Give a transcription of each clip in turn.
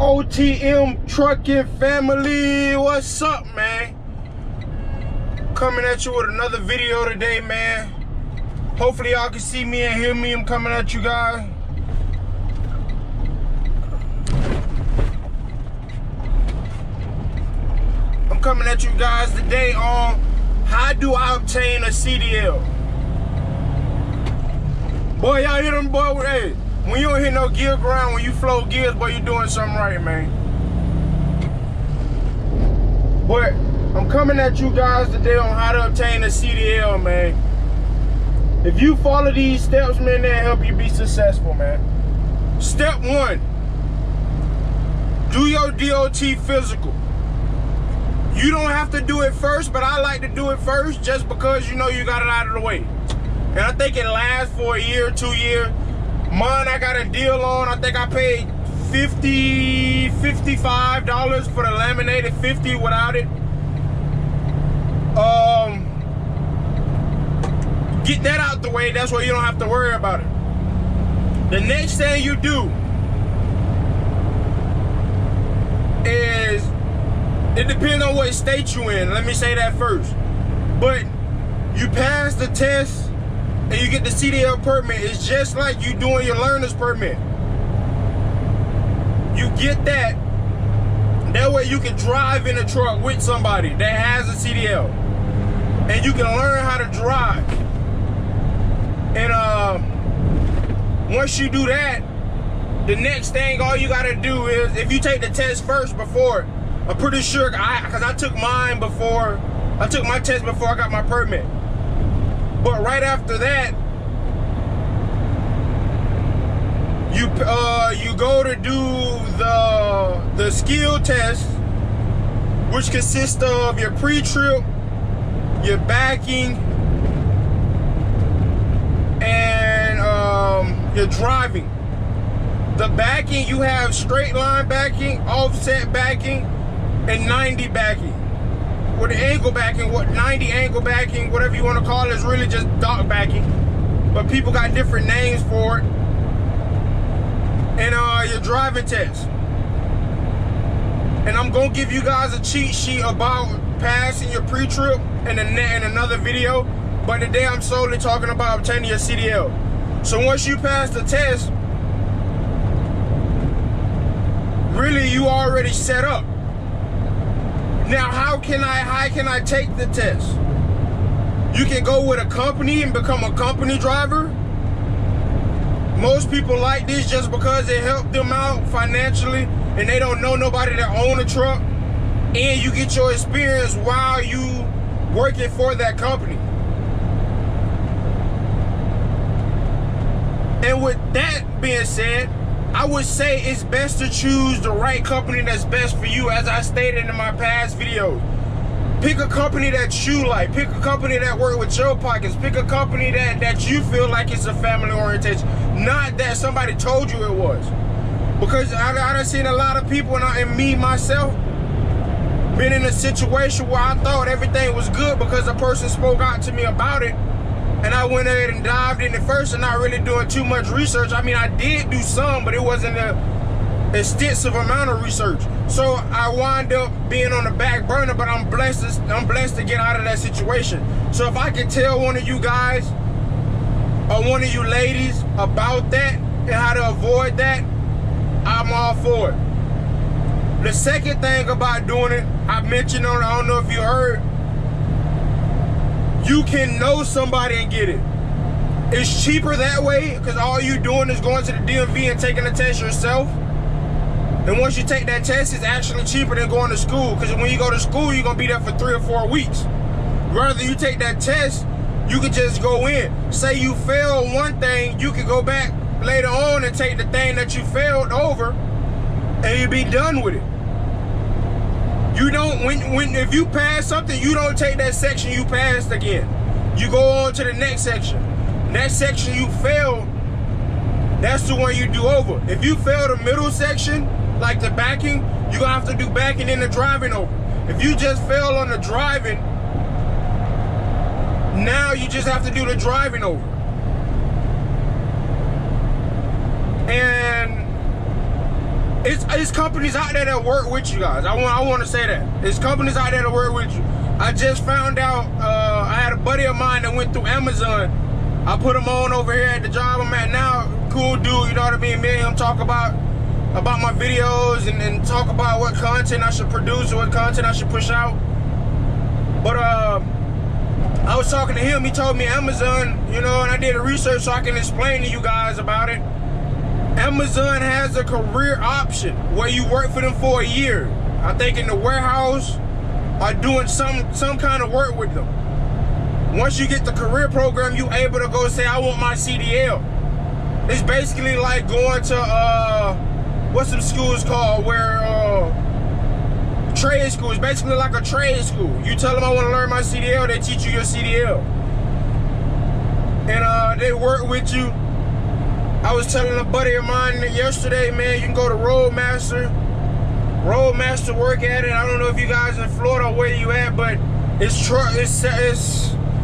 OTM Trucking family, what's up, man? Coming at you with another video today, man. Hopefully y'all can see me and hear me. I'm coming at you guys. I'm coming at you guys today on how do I obtain a CDL. Boy, y'all hear them, boy? Hey, when you don't hit no gear ground, when you flow gears, boy, you doing something right, man. But I'm coming at you guys today on how to obtain a CDL, man. If you follow these steps, man, they'll help you be successful, man. Step 1, do your DOT physical. You don't have to do it first, but I like to do it first just because you know you got it out of the way. And I think it lasts for a year, 2 years. Mine, I got a deal on. I think I paid $55 for the laminated, 50 without it. Get that out the way. That's why you don't have to worry about it. The next thing you do is, it depends on what state you in. Let me say that first. But you pass the test and you get the CDL permit. It's just like you doing your learner's permit. You get that. That way you can drive in a truck with somebody that has a CDL. And you can learn how to drive. And once you do that, the next thing, all you gotta do is, if you take the test first before, I'm pretty sure, because I took mine before, I took my test before I got my permit. But right after that, you go to do the skill test, which consists of your pre-trip, your backing, and your driving. The backing, you have straight line backing, offset backing, and 90 backing. With the angle backing, 90 angle backing, whatever you want to call it, is really just dot backing. But people got different names for it. And your driving test. And I'm gonna give you guys a cheat sheet about passing your pre-trip in another video. But today I'm solely talking about obtaining your CDL. So once you pass the test, really you already set up. Now how can I take the test? You can go with a company and become a company driver. Most people like this just because it helped them out financially and they don't know nobody that own a truck, and you get your experience while you working for that company. And with that being said, I would say it's best to choose the right company that's best for you, as I stated in my past videos. Pick a company that you like. Pick a company that works with your pockets. Pick a company that you feel like it's a family orientation. Not that somebody told you it was. Because I done seen a lot of people, and me myself, been in a situation where I thought everything was good because a person spoke out to me about it. And I went ahead and dived in it first and not really doing too much research. I mean, I did do some, but it wasn't an extensive amount of research. So I wound up being on the back burner, but I'm blessed to get out of that situation. So if I could tell one of you guys or one of you ladies about that and how to avoid that, I'm all for it. The second thing about doing it, I mentioned on, I don't know if you heard, you can know somebody and get it. It's cheaper that way because all you doing is going to the DMV and taking the test yourself. And once you take that test, it's actually cheaper than going to school, because when you go to school, you're going to be there for 3 or 4 weeks. Rather you take that test, you can just go in. Say you fail one thing, you can go back later on and take the thing that you failed over and you'll be done with it. You don't, if you pass something, you don't take that section you passed again. You go on to the next section. That section you failed, that's the one you do over. If you fail the middle section, like the backing, you're gonna have to do backing and the driving over. If you just fail on the driving, now you just have to do the driving over. And It's companies out there that work with you guys. I want to say that. It's companies out there that work with you. I just found out, I had a buddy of mine that went through Amazon. I put him on over here at the job I'm at now. Cool dude, you know what I mean? Me and him talk about my videos and talk about what content I should produce or what content I should push out. But I was talking to him, he told me Amazon, you know, and I did a research so I can explain to you guys about it. Amazon has a career option where you work for them for a year. I think in the warehouse or doing some kind of work with them. Once you get the career program, you able to go say, I want my CDL. It's basically like going to, what's some schools called where, trade school. It's basically like a trade school. You tell them I want to learn my CDL, they teach you your CDL. And they work with you. I was telling a buddy of mine yesterday, man, you can go to Roadmaster work at it. I don't know if you guys in Florida or where you at, but it's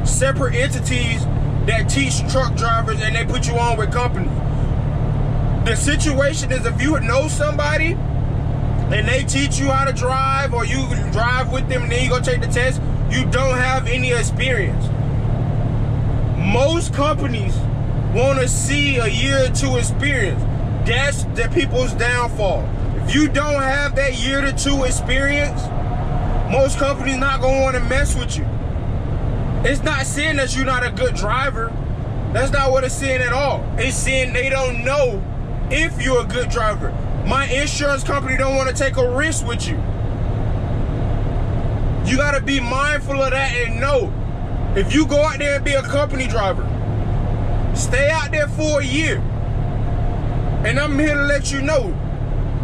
separate entities that teach truck drivers and they put you on with companies. The situation is if you know somebody and they teach you how to drive or you drive with them and then you go take the test, you don't have any experience. Most companies want to see a year or two experience. That's the people's downfall. If you don't have that year to two experience, most companies not gonna want to mess with you. It's not saying that you're not a good driver. That's not what it's saying at all. It's saying they don't know if you're a good driver. My insurance company don't want to take a risk with you. You gotta be mindful of that and know. If you go out there and be a company driver, stay out there for a year. And I'm here to let you know,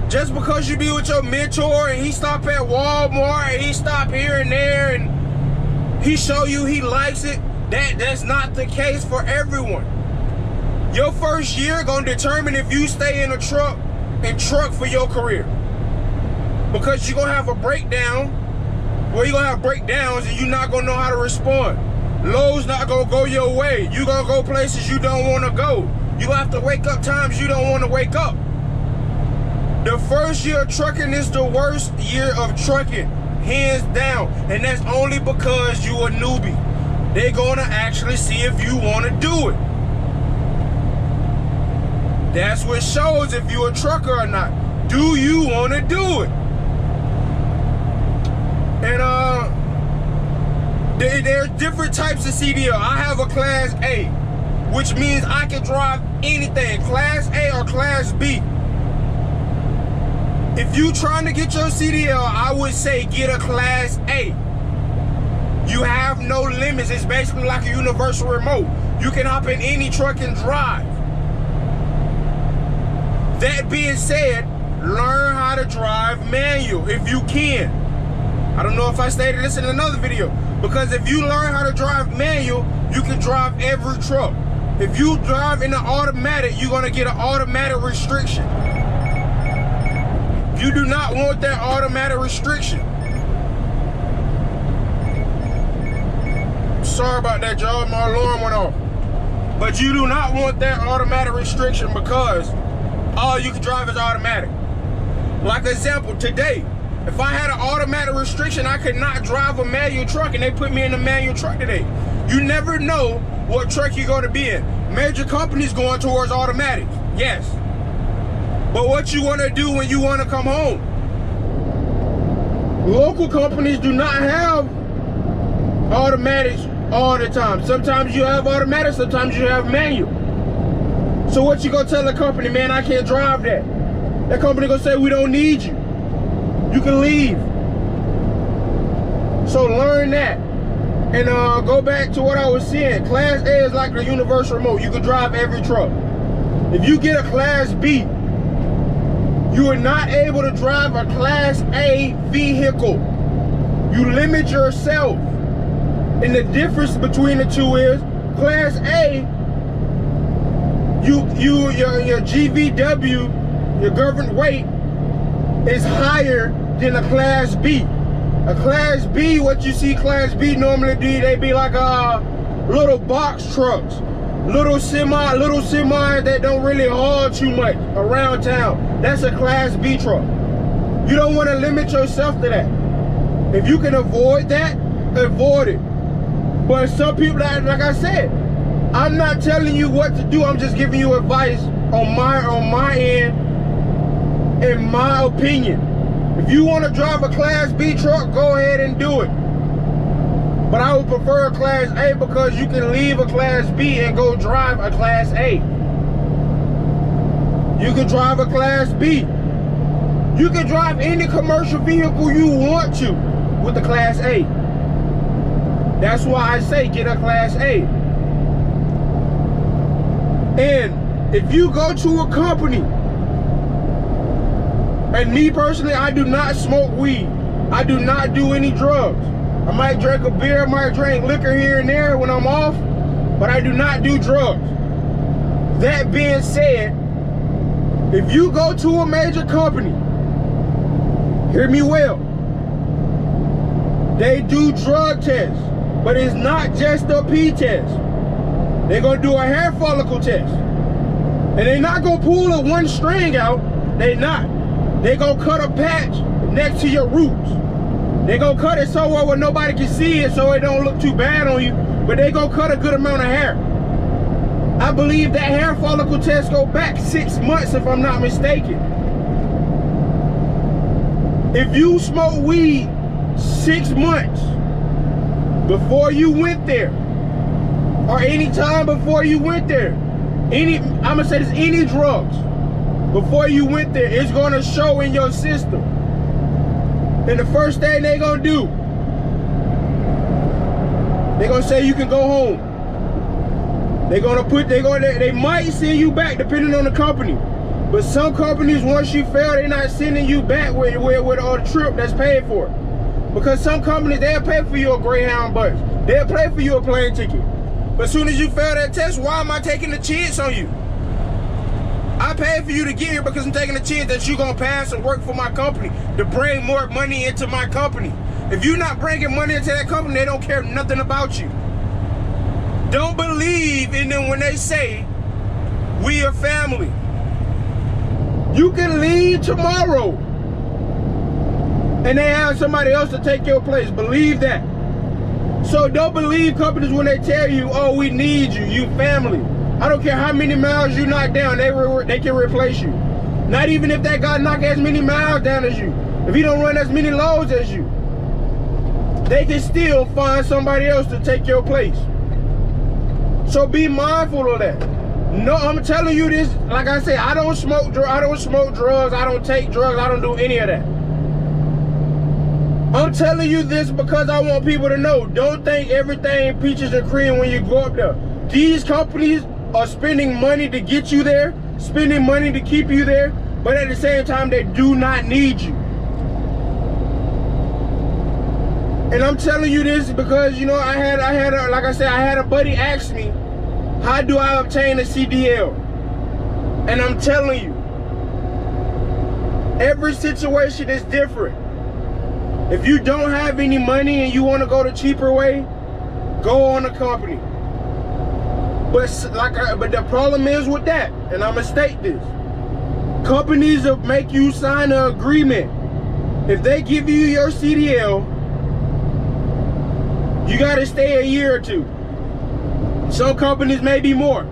just because you be with your mentor and he stop at Walmart and he stop here and there and he show you he likes it, that's not the case for everyone. Your first year gonna determine if you stay in a truck and truck for your career. Because you're gonna have a breakdown, well, you're gonna have breakdowns and you're not gonna know how to respond. Lowe's not gonna go your way. You're gonna go places you don't wanna go. You have to wake up times you don't wanna wake up. The first year of trucking is the worst year of trucking, hands down. And that's only because you a newbie. They're gonna actually see if you wanna do it. That's what shows if you're a trucker or not. Do you wanna do it? And there's different types of CDL. I have a Class A, which means I can drive anything, Class A or Class B. If you trying to get your CDL, I would say get a Class A. You have no limits. It's basically like a universal remote. You can hop in any truck and drive. That being said, learn how to drive manual if you can. I don't know if I stated this in another video, because if you learn how to drive manual, you can drive every truck. If you drive in an automatic, you're gonna get an automatic restriction. You do not want that automatic restriction. Sorry about that, y'all. My alarm went off. But you do not want that automatic restriction because all you can drive is automatic. Like example, today, if I had an automatic restriction, I could not drive a manual truck and they put me in a manual truck today. You never know what truck you're gonna be in. Major companies going towards automatic, yes. But what you wanna do when you wanna come home? Local companies do not have automatics all the time. Sometimes you have automatic, sometimes you have manual. So what you gonna tell the company, man, I can't drive that. That company gonna say, we don't need you. You can leave. So learn that. And go back to what I was saying. Class A is like a universal remote. You can drive every truck. If you get a Class B, you are not able to drive a Class A vehicle. You limit yourself. And the difference between the two is Class A, your GVW, your government weight, is higher than a Class B. A Class B, what you see Class B normally do, they be like little box trucks, little semis that don't really haul too much around town. That's a Class B truck. You don't want to limit yourself to that. If you can avoid that, avoid it. But some people, like I said, I'm not telling you what to do. I'm just giving you advice on my end, in my opinion. If you want to drive a Class B truck, go ahead and do it. But I would prefer a Class A because you can leave a Class B and go drive a Class A. You can drive a Class B. You can drive any commercial vehicle you want to with the Class A. That's why I say get a Class A. And if you go to a company, and me personally, I do not smoke weed. I do not do any drugs. I might drink a beer, I might drink liquor here and there when I'm off, but I do not do drugs. That being said, if you go to a major company, hear me well, they do drug tests, but it's not just a pee test. They're gonna do a hair follicle test. And they're not gonna pull a one string out, they not. They gonna cut a patch next to your roots. They gonna cut it so well where nobody can see it so it don't look too bad on you, but they gonna cut a good amount of hair. I believe that hair follicle test go back 6 months if I'm not mistaken. If you smoke weed 6 months before you went there, or any time before you went there, I'm gonna say this, any drugs, before you went there, it's gonna show in your system. And the first thing they gonna do, they gonna say you can go home. They might send you back depending on the company. But some companies, once you fail, they're not sending you back with all the trip that's paid for. Because some companies, they'll pay for you a Greyhound bus. They'll pay for you a plane ticket. But as soon as you fail that test, why am I taking a chance on you? I paid for you to get here because I'm taking a chance that you're gonna pass and work for my company to bring more money into my company. If you're not bringing money into that company, they don't care nothing about you. Don't believe in them when they say, we are family. You can leave tomorrow and they have somebody else to take your place. Believe that. So don't believe companies when they tell you, oh, we need you, you family. I don't care how many miles you knock down, they can replace you. Not even if that guy knock as many miles down as you. If he don't run as many loads as you, they can still find somebody else to take your place. So be mindful of that. No, I'm telling you this, like I said, I don't smoke drugs, I don't take drugs, I don't do any of that. I'm telling you this because I want people to know, don't think everything peaches and cream when you go up there. These companies are spending money to get you there, spending money to keep you there, but at the same time, they do not need you. And I'm telling you this because, you know, I had a buddy ask me, how do I obtain a CDL? And I'm telling you, every situation is different. If you don't have any money and you want to go the cheaper way, go on a company. But the problem is with that, and I'm gonna state this, companies will make you sign an agreement. If they give you your CDL, you gotta stay a year or two. Some companies may be more.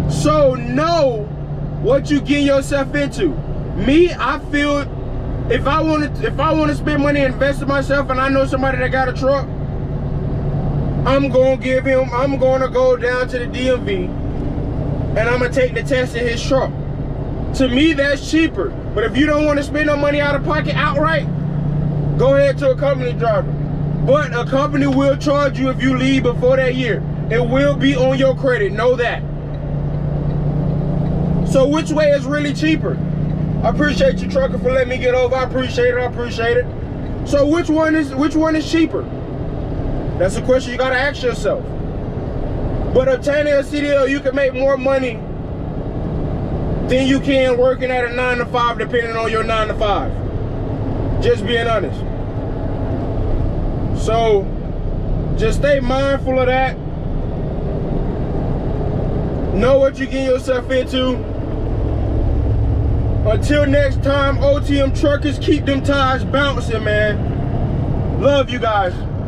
So know what you get yourself into. Me, I feel if I want to spend money and invest in myself, and I know somebody that got a truck, I'm gonna go down to the DMV and I'm gonna take the test in his truck. To me, that's cheaper. But if you don't want to spend no money out of pocket outright, go ahead to a company driver. But a company will charge you if you leave before that year. It will be on your credit, know that. So which way is really cheaper? I appreciate you, trucker, for letting me get over. I appreciate it. So which one is cheaper? That's a question you gotta ask yourself. But obtaining a CDL, you can make more money than you can working at a 9 to 5, depending on your 9 to 5. Just being honest. So just stay mindful of that. Know what you get yourself into. Until next time, OTM truckers, keep them tires bouncing, man. Love you guys.